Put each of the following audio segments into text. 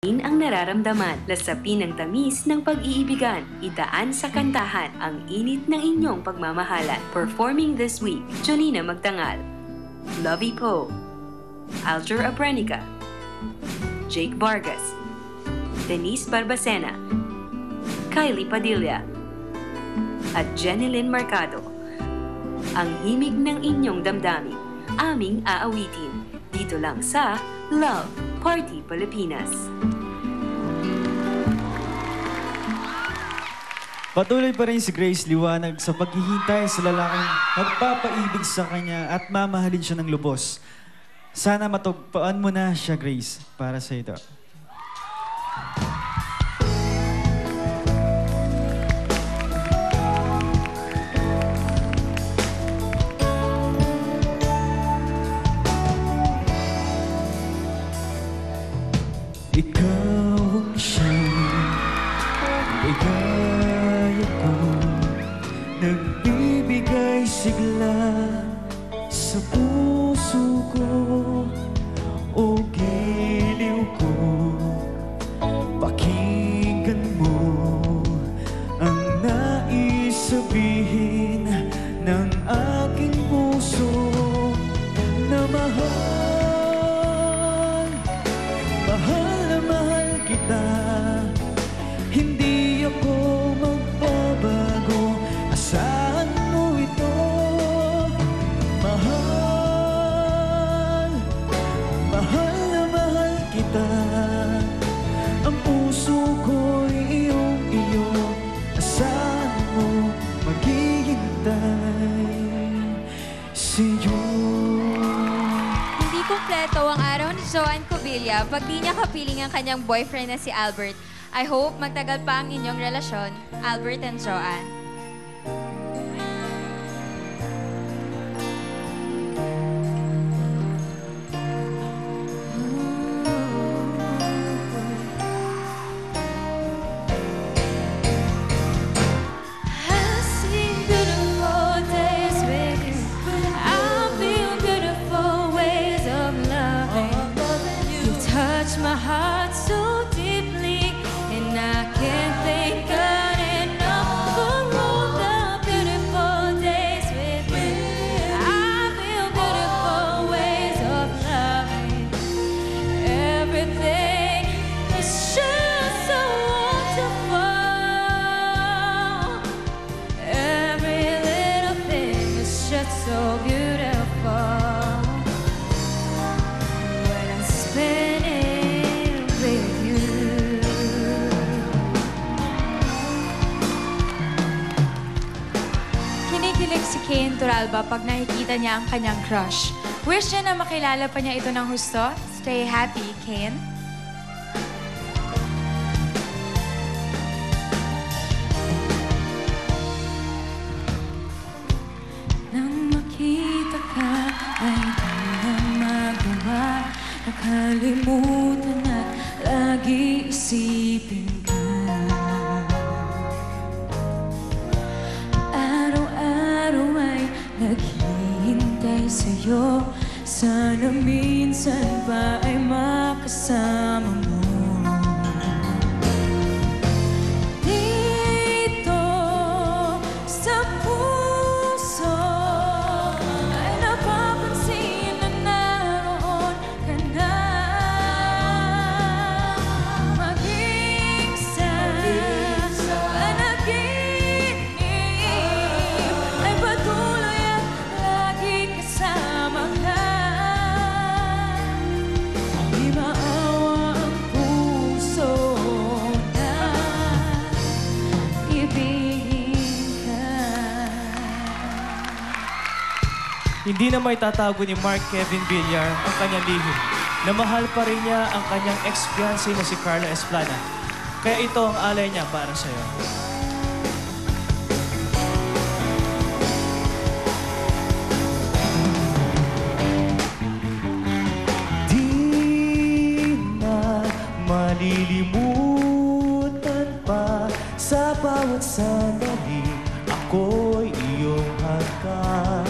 Ang nararamdaman, lasapin ang tamis ng pag-iibigan, idaan sa kantahan ang init ng inyong pagmamahalan. Performing this week, Jonina Magtangal, Lovey Poe, Alger Abrenica, Jake Vargas, Denise Barbacena, Kylie Padilla, at Jenilyn Mercado. Ang himig ng inyong damdamin, aming aawitin, dito lang sa Love Party Pilipinas. Patuloy pa rin si Grace Liwanag sa paghihintay sa lalaking magpapaibig sa kanya at mamahalin siya ng lubos. Sana matugpaan mo na siya, Grace, para sa ito. Ikaw ang siyang ligaya ko, nagbibigay sigla sa puso ko, o giliw ko. Pakinggan mo ang nais sabihin ng aking puso na mahal, mahal na mahal kita. Hindi ako magbabago, asahan mo ito. Mahal, mahal na mahal kita. Ang puso ko'y iyong-iyo, asahan mo maghihintay sa'yo. Hindi kumpleto ang araw ni Joanne Covilla pag di niya kapiling ang kanyang boyfriend na si Albert. I hope magtagal pa ang inyong relasyon, Albert and Joanne. My heart so deeply, and I can't think enough for all the beautiful days with you. I feel beautiful ways of loving. Everything is just so wonderful. Every little thing is just so beautiful. When I spend Kinikilig si Kane Turalba pag nakikita niya ang kanyang crush. Wish niya na makilala pa niya ito ng husto. Stay happy, Kane. Nang makita ka ay di na magawa, nakalimutan at lagi isipin ka. Araw-araw ay naghihintay sa'yo, sana minsan pa ay makasama mo. Dito sa puso ay napapansin na naroon ka na. Maging sa panaginip ay patuloy at lagi kasama ka. Di maawa ang puso na ibigin ka. Hindi na may tatago ni Mark Kevin Villar ang kanyang lihim na mahal pa rin niya ang kanyang ex-fiancé na si Carla Esplana. Kaya ito ang alay niya para sa'yo. Di na malilimutan pa sa bawat sandali, ako'y iyong hagkan,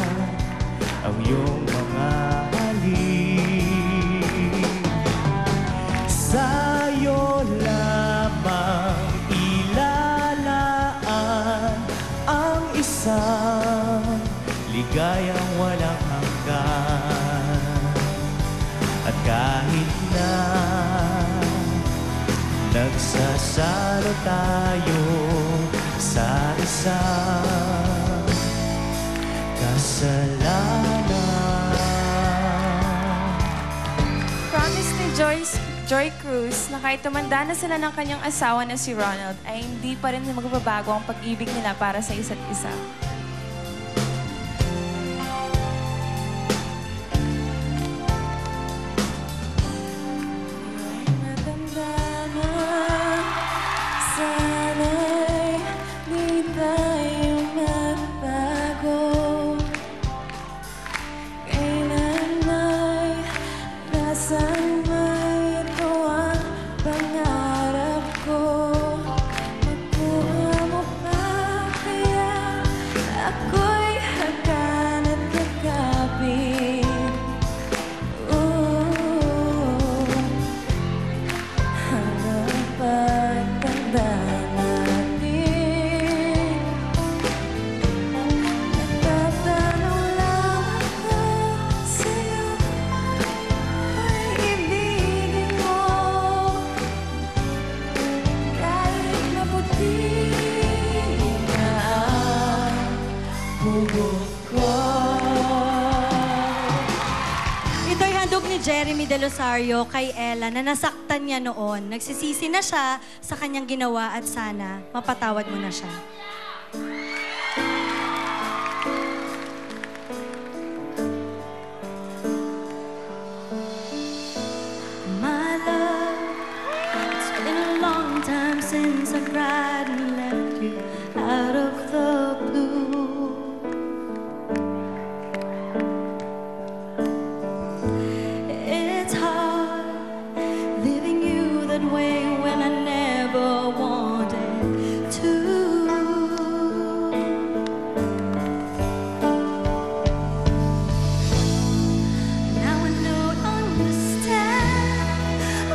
ang iyong mga halik. Sa Sa'yo lamang ilalaan ang isang ligayang walang hanggan. At kahit na nagsasalo tayo sa isang kasalanan. Promise ni Joy Cruz na kahit tumanda na sila ng kanyang asawa na si Ronald, ay hindi pa rin magbabago ang pag-ibig nila para sa isa't isa. Matanda na, sana'y di tayo magbago. Kailan may nasaan pangarap ko, makuha mo pa kaya ako'y hagan at kakapit. Hanggang pagtanda natin, nagtatanong lang ako sa'yo, ay ibigin mo. Kahit maputi na ang bubog ko. Ito'y handog ni Jeremy De Losario kay Ella na nasaktan niya noon. Nagsisisi na siya sa kanyang ginawa at sana mapatawad mo na siya. My love, it's been a long time since I cried and left you out of the blue. It's hard leaving you that way when I never wanted to. Now I don't understand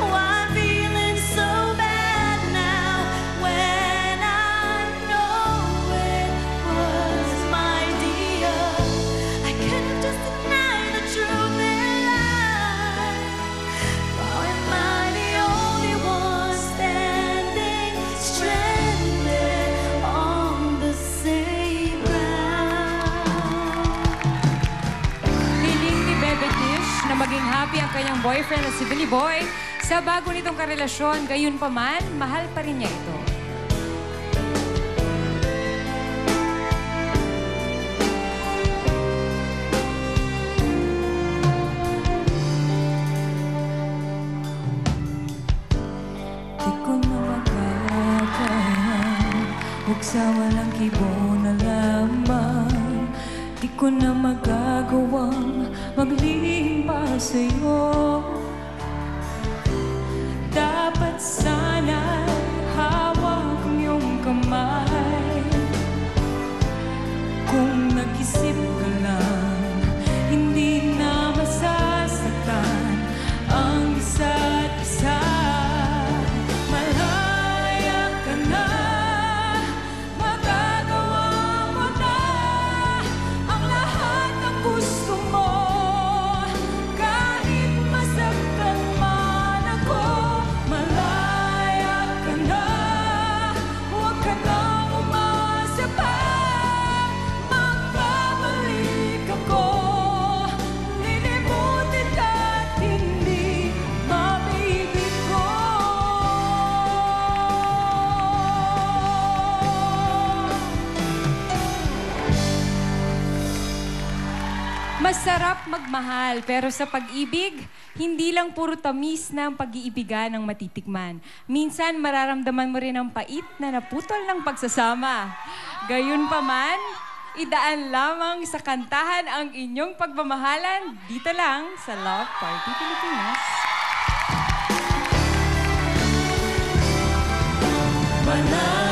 why I'm feeling so bad now when I know it was my dear. I couldn't just deny the truth in life. Or am I the only one standing stranded on the same ground? Hiling ni Bebe Tish na maging happy ang kanyang boyfriend na si Billy Boy sa bago nitong karelasyon. Gayunpaman, mahal pa rin niya ito. Di ko na makakaya, huwag sa walang kibo na lamang. Di ko na magagawang maglihim para sa'yo. Dapat sana hawak ang iyong kamay. Kung nag-isip ka lang, hindi na masasaktan ang isa't isa. Malaya ka na, magagawa mo na ang lahat ng gusto mo. Kahit masaktan man ako, malaya ka na. Huwag ka nang umasa pa, magbabalik ako. Lilimutin ka't hindi mabibig ko. Masarap magmahal, pero sa pag-ibig, hindi lang puro tamis na ang pag-iibigan ang matitikman. Minsan, mararamdaman mo rin ang pait na naputol ng pagsasama. Gayunpaman, idaan lamang sa kantahan ang inyong pagmamahalan dito lang sa Love Party Pilipinas. Manalo